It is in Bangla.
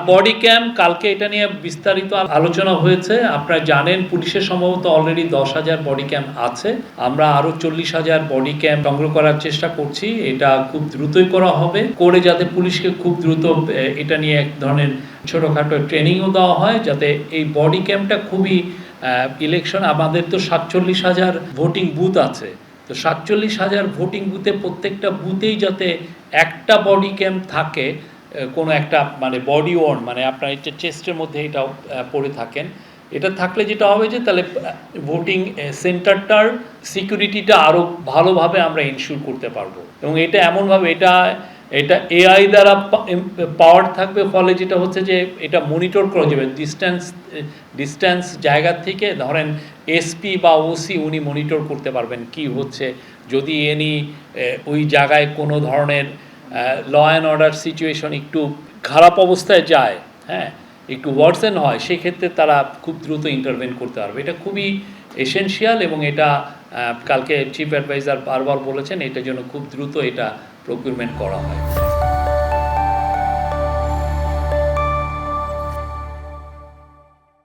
বডি ক্যাম কালকে এটা নিয়ে বিস্তারিত আলোচনা হয়েছে। আপনারা জানেন পুলিশের সম্ভবত অলরেডি 10,000 বডি ক্যাম আছে। আমরা আরো 40,000 বডি ক্যাম সংগ্রহ করার চেষ্টা করছি। এটা খুব দ্রুতই করা হবে, করে যাতে পুলিশকে খুব দ্রুত এটা নিয়ে এক ধরনের ছোটোখাটো ট্রেনিংও দেওয়া হয়, যাতে এই বডি ক্যামটা খুবই ইলেকশন, আমাদের তো 47,000 ভোটিং বুথ আছে, তো 47,000 ভোটিং বুথে প্রত্যেকটা বুথেই যাতে একটা বডি ক্যাম থাকে, কোনো একটা মানে বডি ওয়ার্ন, মানে আপনার এটা চেস্টের মধ্যে এটাও পড়ে থাকেন। এটা থাকলে যেটা হবে যে তাহলে ভোটিং সেন্টারটার সিকিউরিটিটা আরও ভালোভাবে আমরা ইনশিওর করতে পারবো। এবং এটা এমনভাবে এটা এআই দ্বারা পাওয়ার থাকবে, ফলে যেটা হচ্ছে যে এটা মনিটর করা যাবে ডিস্ট্যান্স জায়গা থেকে। ধরেন এসপি বা ওসি উনি মনিটর করতে পারবেন কি হচ্ছে, যদি ওই জায়গায় কোনো ধরনের ল অ্যান্ড অর্ডার সিচুয়েশন একটু খারাপ অবস্থায় যায়, হ্যাঁ, একটু ওয়ার্সেন হয়, সেক্ষেত্রে তারা খুব দ্রুত ইন্টারভেন করতে পারবে। এটা খুবই এসেনশিয়াল এবং এটা কালকে চিফ অ্যাডভাইজার বারবার বলেছেন এটার জন্য খুব দ্রুত এটা প্রকিউরমেন্ট করা হয়।